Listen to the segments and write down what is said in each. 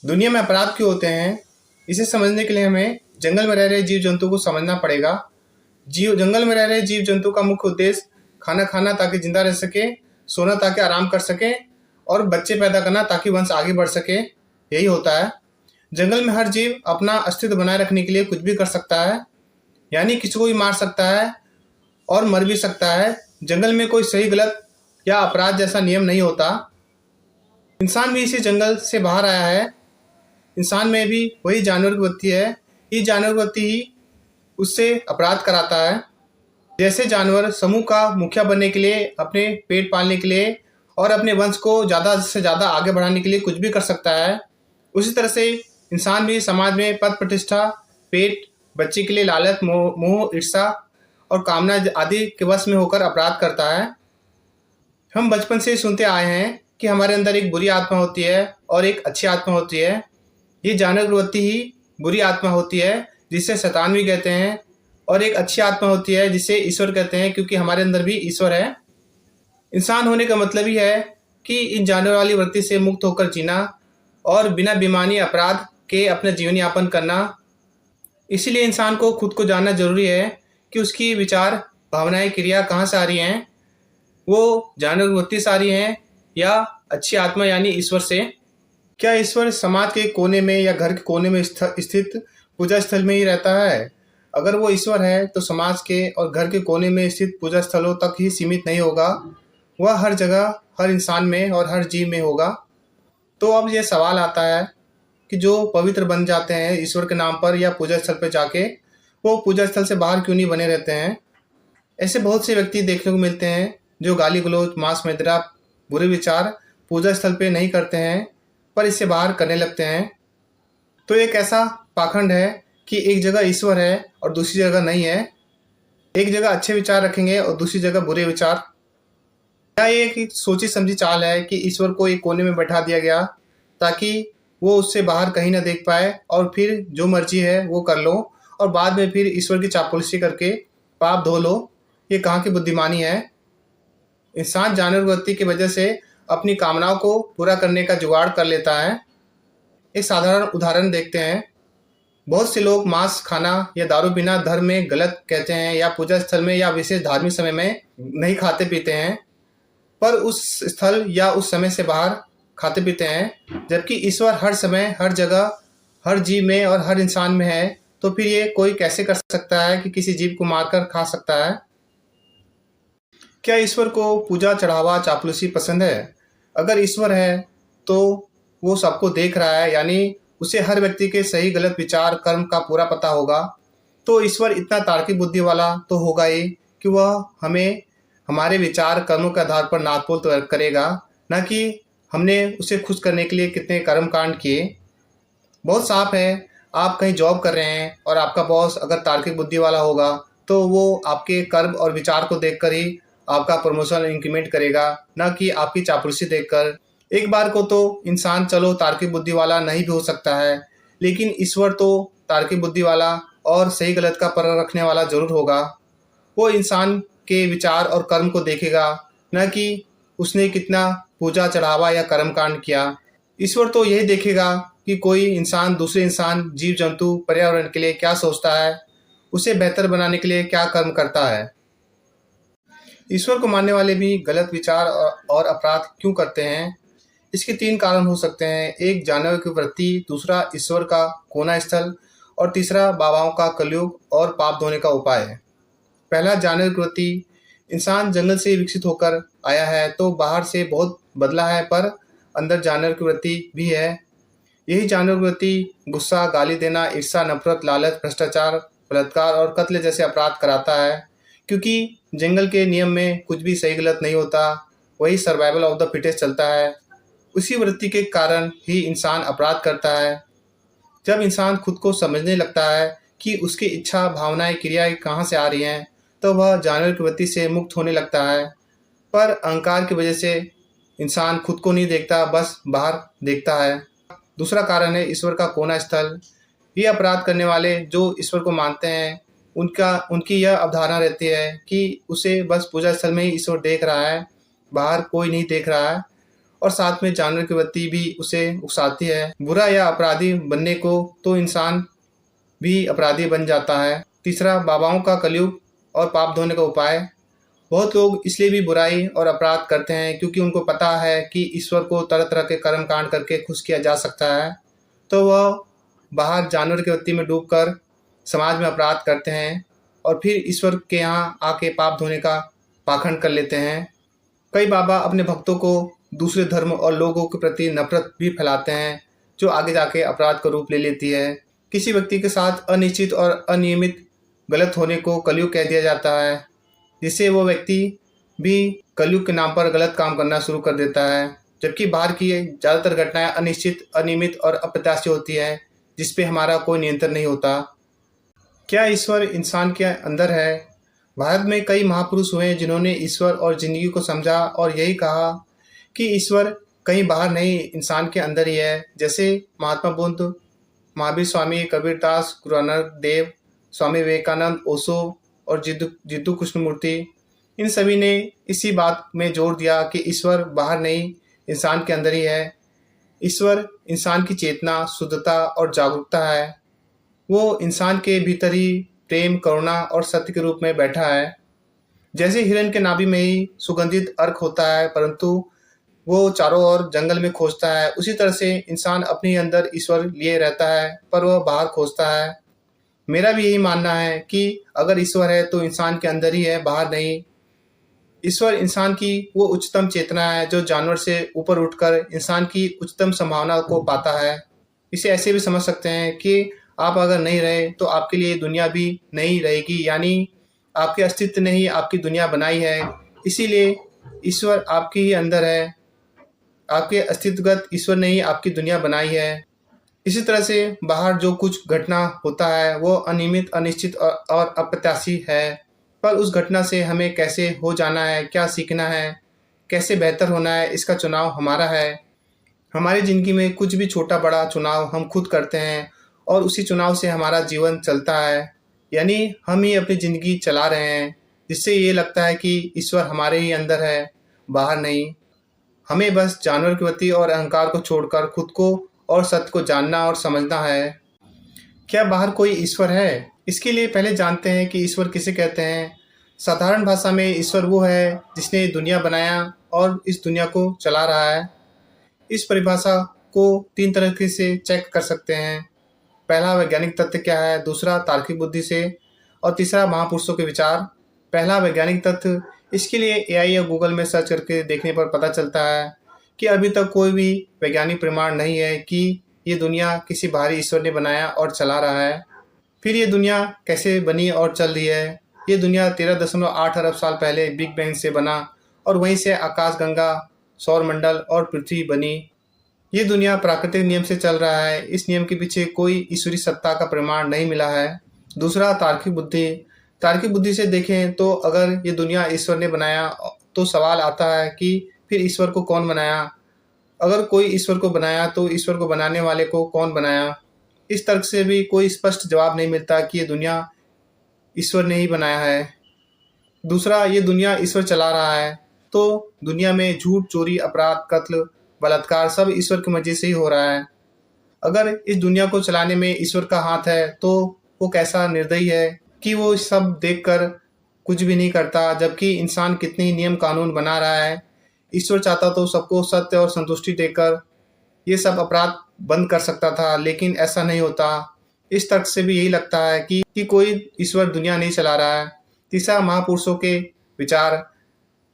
दुनिया में अपराध क्यों होते हैं, इसे समझने के लिए हमें जंगल में रह रहे जीव जंतु को समझना पड़ेगा। जंगल में रह रहे जीव जंतु का मुख्य उद्देश्य खाना खाना ताकि जिंदा रह सके, सोना ताकि आराम कर सके और बच्चे पैदा करना ताकि वंश आगे बढ़ सके, यही होता है। जंगल में हर जीव अपना अस्तित्व बनाए रखने के लिए कुछ भी कर सकता है, यानी किसी को भी मार सकता है और मर भी सकता है। जंगल में कोई सही गलत या अपराध जैसा नियम नहीं होता। इंसान भी इसी जंगल से बाहर आया है। इंसान में भी वही जानवर की वृत्ति है। ये जानवर की वृत्ति ही उससे अपराध कराता है। जैसे जानवर समूह का मुखिया बनने के लिए, अपने पेट पालने के लिए और अपने वंश को ज़्यादा से ज़्यादा आगे बढ़ाने के लिए कुछ भी कर सकता है, उसी तरह से इंसान भी समाज में पद प्रतिष्ठा, पेट, बच्चे के लिए लालच, मोह, ईर्ष्या और कामना आदि के वश में होकर अपराध करता है। हम बचपन से ही सुनते आए हैं कि हमारे अंदर एक बुरी आत्मा होती है और एक अच्छी आत्मा होती है। ये जानवर की वृत्ति ही बुरी आत्मा होती है, जिसे शैतान भी कहते हैं, और एक अच्छी आत्मा होती है जिसे ईश्वर कहते हैं, क्योंकि हमारे अंदर भी ईश्वर है। इंसान होने का मतलब ही है कि इन जानवर वाली वृत्ति से मुक्त होकर जीना और बिना बेईमानी अपराध के अपना जीवन यापन करना। इसीलिए इंसान को खुद को जानना जरूरी है कि उसकी विचार, भावनाएं, क्रिया कहाँ से आ रही हैं, वो जानवर की वृत्ति से आ रही हैं या अच्छी आत्मा यानी ईश्वर से। क्या ईश्वर समाज के कोने में या घर के कोने में स्थित पूजा स्थल में ही रहता है? अगर वो ईश्वर है तो समाज के और घर के कोने में स्थित पूजा स्थलों तक ही सीमित नहीं होगा, वह हर जगह, हर इंसान में और हर जीव में होगा। तो अब ये सवाल आता है कि जो पवित्र बन जाते हैं ईश्वर के नाम पर या पूजा स्थल पर जाके, वो पूजा स्थल से बाहर क्यों नहीं बने रहते हैं? ऐसे बहुत से व्यक्ति देखने को मिलते हैं जो गाली गलौज, मांस मदिरा, बुरे विचार पूजा स्थल पे नहीं करते हैं, पर इससे बाहर करने लगते हैं। तो एक ऐसा पाखंड है कि एक जगह ईश्वर है और दूसरी जगह नहीं है। एक जगह अच्छे विचार रखेंगे और दूसरी जगह बुरे विचार। क्या ये एक सोची समझी चाल है कि ईश्वर को एक कोने में बैठा दिया गया ताकि वो उससे बाहर कहीं ना देख पाए और फिर जो मर्जी है वो कर लो और बाद में फिर ईश्वर की चापलूसी करके पाप धो लो? ये कहाँ की बुद्धिमानी है? इंसान जानवर वृत्ति की वजह से अपनी कामनाओं को पूरा करने का जुगाड़ कर लेता है। एक साधारण उदाहरण देखते हैं। बहुत से लोग मांस खाना या दारू पीना धर्म में गलत कहते हैं या पूजा स्थल में या विशेष धार्मिक समय में नहीं खाते पीते हैं, पर उस स्थल या उस समय से बाहर खाते पीते हैं, जबकि ईश्वर हर समय, हर जगह, हर जीव में और हर इंसान में है। तो फिर ये कोई कैसे कर सकता है कि किसी जीव को मारकर खा सकता है? क्या ईश्वर को पूजा, चढ़ावा, चापलूसी पसंद है? अगर ईश्वर है तो वो सबको देख रहा है, यानी उसे हर व्यक्ति के सही गलत विचार, कर्म का पूरा पता होगा। तो ईश्वर इतना तार्किक बुद्धि वाला तो होगा ही कि वह हमें हमारे विचार, कर्मों के आधार पर नापतोल तो करेगा, न कि हमने उसे खुश करने के लिए कितने कर्म कांड किए। बहुत साफ है, आप कहीं जॉब कर रहे हैं और आपका बॉस अगर तार्किक बुद्धि वाला होगा तो वो आपके कर्म और विचार को देखकर ही आपका प्रमोशन, इंक्रीमेंट करेगा, न कि आपकी चापलूसी देखकर। एक बार को तो इंसान चलो तार्किक बुद्धि वाला नहीं भी हो सकता है, लेकिन ईश्वर तो तार्किक बुद्धि वाला और सही गलत का पर रखने वाला जरूर होगा। वो इंसान के विचार और कर्म को देखेगा, न कि उसने कितना पूजा, चढ़ावा या कर्म कांड किया। ईश्वर तो यही देखेगा कि कोई इंसान दूसरे इंसान, जीव जंतु, पर्यावरण के लिए क्या सोचता है, उसे बेहतर बनाने के लिए क्या कर्म करता है। ईश्वर को मानने वाले भी गलत विचार और अपराध क्यों करते हैं? इसके 3 कारण हो सकते हैं। एक, जानवर की वृत्ति, दूसरा ईश्वर का कोना स्थल और तीसरा बाबाओं का कलयुग और पाप धोने का उपाय है। पहला, जानवर की वृत्ति। इंसान जंगल से विकसित होकर आया है तो बाहर से बहुत बदला है, पर अंदर जानवर की वृत्ति भी है। यही जानवर की वृत्ति गुस्सा, गाली देना, ईर्ष्या, नफरत, लालच, भ्रष्टाचार, बलात्कार और कत्ल जैसे अपराध कराता है। क्योंकि जंगल के नियम में कुछ भी सही गलत नहीं होता, वही सर्वाइवल ऑफ द फिटेस्ट चलता है। उसी वृत्ति के कारण ही इंसान अपराध करता है। जब इंसान खुद को समझने लगता है कि उसकी इच्छा, भावनाएं, क्रियाएं कहाँ से आ रही हैं, तो वह जानवर की वृत्ति से मुक्त होने लगता है। पर अहंकार की वजह से इंसान खुद को नहीं देखता, बस बाहर देखता है। दूसरा कारण है ईश्वर का कोना स्थल। ये अपराध करने वाले जो ईश्वर को मानते हैं, उनकी यह अवधारणा रहती है कि उसे बस पूजा स्थल में ही ईश्वर देख रहा है, बाहर कोई नहीं देख रहा है। और साथ में जानवर की वृत्ति भी उसे उकसाती है। बुरा या अपराधी बनने को तो इंसान भी अपराधी बन जाता है। तीसरा, बाबाओं का कलयुग और पाप धोने का उपाय। बहुत लोग इसलिए भी बुराई और अपराध करते हैं क्योंकि उनको पता है कि ईश्वर को तरह तरह के कर्म कांड करके खुश किया जा सकता है, तो वह बाहर जानवर की वृत्ति में डूबकर समाज में अपराध करते हैं और फिर ईश्वर के यहाँ आके पाप धोने का पाखंड कर लेते हैं। कई बाबा अपने भक्तों को दूसरे धर्म और लोगों के प्रति नफरत भी फैलाते हैं, जो आगे जाके अपराध का रूप ले लेती है। किसी व्यक्ति के साथ अनिश्चित और अनियमित गलत होने को कलयुग कह दिया जाता है, जिससे वो व्यक्ति भी कलयुग के नाम पर गलत काम करना शुरू कर देता है। जबकि बाहर की ज़्यादातर घटनाएं अनिश्चित, अनियमित और अप्रत्याशित होती है, जिस पे हमारा कोई नियंत्रण नहीं होता। क्या ईश्वर इंसान के अंदर है? भारत में कई महापुरुष हुए जिन्होंने ईश्वर और जिंदगी को समझा और यही कहा कि ईश्वर कहीं बाहर नहीं, इंसान के अंदर ही है। जैसे महात्मा बुद्ध, महावीर स्वामी, कबीरदास, गुरु नानक देव, स्वामी विवेकानंद, ओशो और जिद्दू कृष्णमूर्ति, इन सभी ने इसी बात में जोर दिया कि ईश्वर बाहर नहीं, इंसान के अंदर ही है। ईश्वर इंसान की चेतना, शुद्धता और जागरूकता है। वो इंसान के भीतर ही प्रेम, करुणा और सत्य के रूप में बैठा है। जैसे हिरण के नाभि में ही सुगंधित अर्क होता है, परंतु वो चारों ओर जंगल में खोजता है, उसी तरह से इंसान अपने अंदर ईश्वर लिए रहता है, पर वह बाहर खोजता है। मेरा भी यही मानना है कि अगर ईश्वर है तो इंसान के अंदर ही है, बाहर नहीं। ईश्वर इंसान की वो उच्चतम चेतना है जो जानवर से ऊपर उठकर इंसान की उच्चतम संभावना को पाता है। इसे ऐसे भी समझ सकते हैं कि आप अगर नहीं रहे तो आपके लिए दुनिया भी नहीं रहेगी, यानी आपके अस्तित्व ने ही आपकी दुनिया बनाई है। इसीलिए ईश्वर आपके ही अंदर है, आपके अस्तित्वगत ईश्वर ने ही आपकी दुनिया बनाई है। इसी तरह से बाहर जो कुछ घटना होता है वो अनियमित, अनिश्चित और अप्रत्याशित है, पर उस घटना से हमें कैसे हो जाना है, क्या सीखना है, कैसे बेहतर होना है, इसका चुनाव हमारा है। हमारी ज़िंदगी में कुछ भी छोटा बड़ा चुनाव हम खुद करते हैं और उसी चुनाव से हमारा जीवन चलता है, यानी हम ही अपनी ज़िंदगी चला रहे हैं, जिससे ये लगता है कि ईश्वर हमारे ही अंदर है, बाहर नहीं। हमें बस जानवर की वृत्ति और अहंकार को छोड़कर खुद को और सत्य को जानना और समझना है। क्या बाहर कोई ईश्वर है? इसके लिए पहले जानते हैं कि ईश्वर किसे कहते हैं। साधारण भाषा में ईश्वर वो है जिसने दुनिया बनाया और इस दुनिया को चला रहा है। इस परिभाषा को 3 तरीके से चेक कर सकते हैं। पहला, वैज्ञानिक तथ्य क्या है, दूसरा तार्किक बुद्धि से और तीसरा महापुरुषों के विचार। पहला, वैज्ञानिक तथ्य। इसके लिए एआई या गूगल में सर्च करके देखने पर पता चलता है कि अभी तक कोई भी वैज्ञानिक प्रमाण नहीं है कि ये दुनिया किसी बाहरी ईश्वर ने बनाया और चला रहा है। फिर ये दुनिया कैसे बनी और चल रही है? ये दुनिया 13.8 अरब साल पहले बिग बैंग से बना और वहीं से आकाशगंगा, सौरमंडल और पृथ्वी बनी। ये दुनिया प्राकृतिक नियम से चल रहा है। इस नियम के पीछे कोई ईश्वरी सत्ता का प्रमाण नहीं मिला है। दूसरा, तार्किक बुद्धि। तार्किक बुद्धि से देखें तो अगर ये दुनिया ईश्वर ने बनाया तो सवाल आता है कि फिर ईश्वर को कौन बनाया? अगर कोई ईश्वर को बनाया तो ईश्वर को बनाने वाले को कौन बनाया? इस तर्क से भी कोई स्पष्ट जवाब नहीं मिलता कि ये दुनिया ईश्वर ने ही बनाया है। दूसरा, ये दुनिया ईश्वर चला रहा है तो दुनिया में झूठ, चोरी, अपराध, कत्ल, बलात्कार सब ईश्वर की मर्जी से ही हो रहा है। अगर इस दुनिया को चलाने में ईश्वर का हाथ है तो वो कैसा निर्दयी है कि वो सब देखकर कुछ भी नहीं करता, जबकि इंसान कितने ही नियम कानून बना रहा है। ईश्वर चाहता तो सबको सत्य और संतुष्टि देकर ये सब अपराध बंद कर सकता था, लेकिन ऐसा नहीं होता। इस तर्क से भी यही लगता है कि कोई ईश्वर दुनिया नहीं चला रहा है। तीसरा, महापुरुषों के विचार।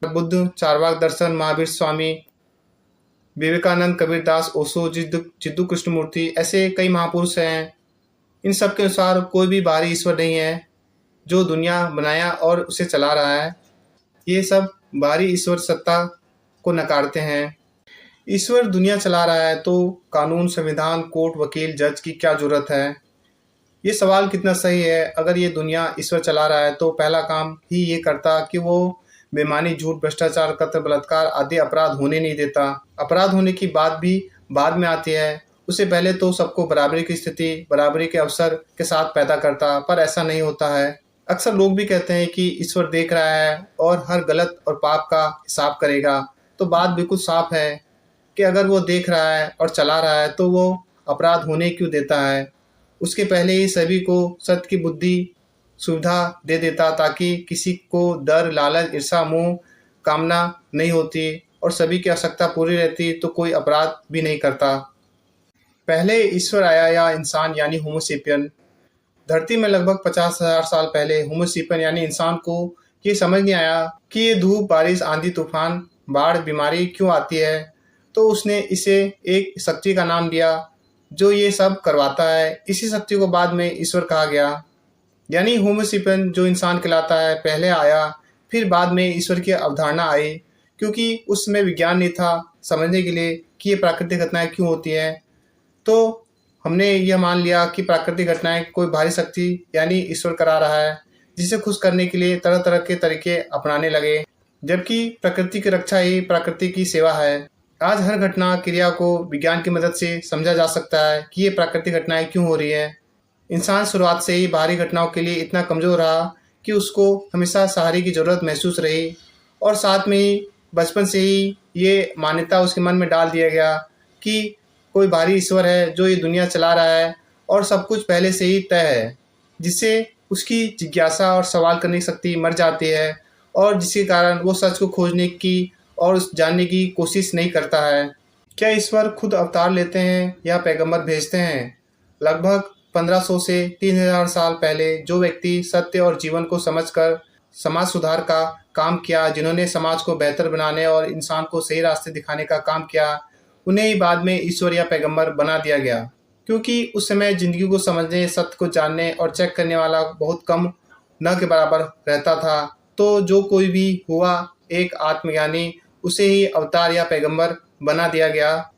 बुद्ध, चारवाक दर्शन, महावीर स्वामी, विवेकानंद, कबीरदास, ओशो, जिद्दू कृष्णमूर्ति, ऐसे कई महापुरुष हैं। इन सब के अनुसार कोई भी बाहरी ईश्वर नहीं है जो दुनिया बनाया और उसे चला रहा है। ये सब बाहरी ईश्वर सत्ता को नकारते हैं। ईश्वर दुनिया चला रहा है तो कानून, संविधान, कोर्ट, वकील, जज की क्या जरूरत है? ये सवाल कितना सही है। अगर ये दुनिया ईश्वर चला रहा है तो पहला काम ही ये करता कि वो बेईमानी, झूठ, भ्रष्टाचार, कत्ल, बलात्कार आदि अपराध होने नहीं देता। अपराध होने की बात भी बाद में आती है। उससे पहले तो सबको बराबरी की स्थिति, बराबरी के अवसर के साथ पैदा करता, पर ऐसा नहीं होता है। अक्सर लोग भी कहते हैं कि ईश्वर देख रहा है और हर गलत और पाप का हिसाब करेगा, तो बात बिल्कुल साफ है। कि अगर वो देख रहा है और चला रहा है तो वो अपराध होने क्यों देता है। उसके पहले ही सभी को सत्य की बुद्धि सुविधा दे देता ताकि किसी को डर, लालच, ईर्षा, मोह, कामना नहीं होती और सभी की आवश्यकता पूरी रहती तो कोई अपराध भी नहीं करता। पहले ईश्वर आया या इंसान यानी होमोसेपियन। धरती में लगभग 50,000 साल पहले होमोसेपियन यानी इंसान को ये समझ नहीं आया कि ये धूप, बारिश, आंधी, तूफान, बाढ़, बीमारी क्यों आती है। तो उसने इसे एक शक्ति का नाम दिया जो ये सब करवाता है। इसी शक्ति को बाद में ईश्वर कहा गया। यानी होमोसेपियन जो इंसान कहलाता है पहले आया, फिर बाद में ईश्वर की अवधारणा आई, क्योंकि उस समय विज्ञान नहीं था समझने के लिए कि ये प्राकृतिक घटनाएं क्यों होती हैं। तो हमने यह मान लिया कि प्राकृतिक घटनाएं कोई भारी शक्ति यानी ईश्वर करा रहा है, जिसे खुश करने के लिए तरह तरह के तरीके अपनाने लगे, जबकि प्रकृति की रक्षा ही प्रकृति की सेवा है। आज हर घटना क्रिया को विज्ञान की मदद से समझा जा सकता है कि ये प्राकृतिक घटनाएं क्यों हो रही है। इंसान शुरुआत से ही बाहरी घटनाओं के लिए इतना कमज़ोर रहा कि उसको हमेशा सहारे की ज़रूरत महसूस रही और साथ में ही बचपन से ही ये मान्यता उसके मन में डाल दिया गया कि कोई बाहरी ईश्वर है जो ये दुनिया चला रहा है और सब कुछ पहले से ही तय है, जिससे उसकी जिज्ञासा और सवाल करने की शक्ति मर जाती है और जिसके कारण वो सच को खोजने की और उस जानने की कोशिश नहीं करता है। क्या ईश्वर खुद अवतार लेते हैं या पैगंबर भेजते हैं? लगभग 1500 से 3000 साल पहले जो व्यक्ति सत्य और जीवन को समझकर समाज सुधार का काम किया, जिन्होंने समाज को बेहतर बनाने और इंसान को सही रास्ते दिखाने का काम किया, उन्हें ही बाद में ईश्वर या पैगंबर बना दिया गया, क्योंकि उस समय जिंदगी को समझने, सत्य को जानने और चेक करने वाला बहुत कम न के बराबर रहता था। तो जो कोई भी हुआ एक आत्मज्ञानी, उसे ही अवतार या पैगंबर बना दिया गया।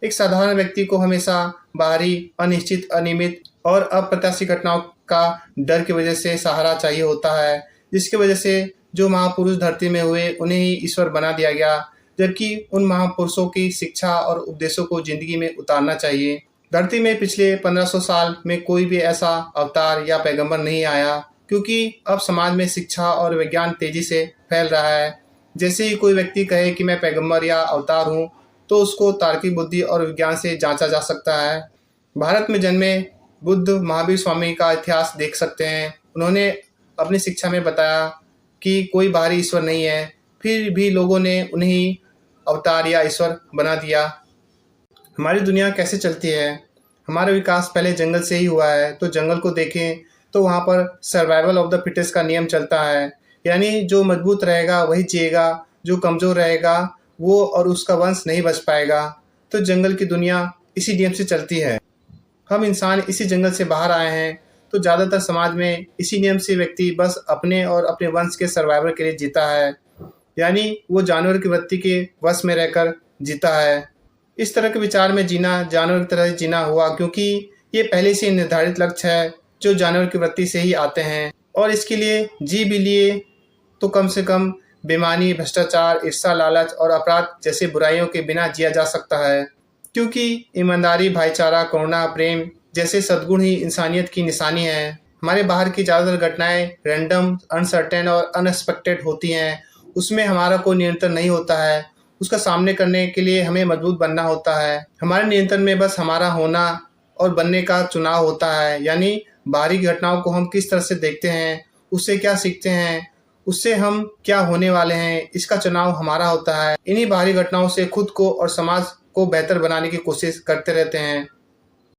एक साधारण व्यक्ति को हमेशा बाहरी, अनिश्चित, अनियमित और अप्रत्याशित घटनाओं का डर की वजह से सहारा चाहिए होता है, जिसकी वजह से जो महापुरुष धरती में हुए उन्हें ही ईश्वर बना दिया गया, जबकि उन महापुरुषों की शिक्षा और उपदेशों को जिंदगी में उतारना चाहिए। धरती में पिछले 1500 साल में कोई भी ऐसा अवतार या पैगंबर नहीं आया, क्योंकि अब समाज में शिक्षा और विज्ञान तेजी से फैल रहा है। जैसे ही कोई व्यक्ति कहे कि मैं पैगंबर या अवतार हूँ, तो उसको तार्किक बुद्धि और विज्ञान से जांचा जा सकता है। भारत में जन्मे बुद्ध महावीर स्वामी का इतिहास देख सकते हैं। उन्होंने अपनी शिक्षा में बताया कि कोई बाहरी ईश्वर नहीं है, फिर भी लोगों ने उन्हें अवतार या ईश्वर बना दिया। हमारी दुनिया कैसे चलती है? हमारा विकास पहले जंगल से ही हुआ है। तो जंगल को देखें तो वहाँ पर सर्वाइवल ऑफ द फिटेस्ट का नियम चलता है, यानी जो मजबूत रहेगा वही जिएगा, जो कमज़ोर रहेगा वो और उसका वंश नहीं बच पाएगा। तो जंगल की दुनिया इसी नियम से चलती है। हम इंसान इसी जंगल से बाहर आए हैं, तो ज़्यादातर समाज में इसी नियम से व्यक्ति बस अपने और अपने वंश के सर्वाइवल के लिए जीता है, यानी वो जानवर की वृत्ति के वश में रहकर जीता है। इस तरह के विचार में जीना जानवर की तरह जीना हुआ, क्योंकि ये पहले से निर्धारित लक्ष्य है जो जानवर की वृत्ति से ही आते हैं, और इसके लिए जी भी लिए तो कम से कम बेईमानी, भ्रष्टाचार, ईर्ष्या, लालच और अपराध जैसे बुराइयों के बिना जिया जा सकता है, क्योंकि ईमानदारी, भाईचारा, करुणा, प्रेम जैसे सद्गुण ही इंसानियत की निशानी है। हमारे बाहर की ज़्यादातर घटनाएं रैंडम, अनसर्टेन और अनएक्सपेक्टेड होती हैं। उसमें हमारा कोई नियंत्रण नहीं होता है। उसका सामने करने के लिए हमें मजबूत बनना होता है। हमारे नियंत्रण में बस हमारा होना और बनने का चुनाव होता है, यानी बाहरी घटनाओं को हम किस तरह से देखते हैं, उससे क्या सीखते हैं, उससे हम क्या होने वाले हैं, इसका चुनाव हमारा होता है। इन्हीं बाहरी घटनाओं से खुद को और समाज को बेहतर बनाने की कोशिश करते रहते हैं।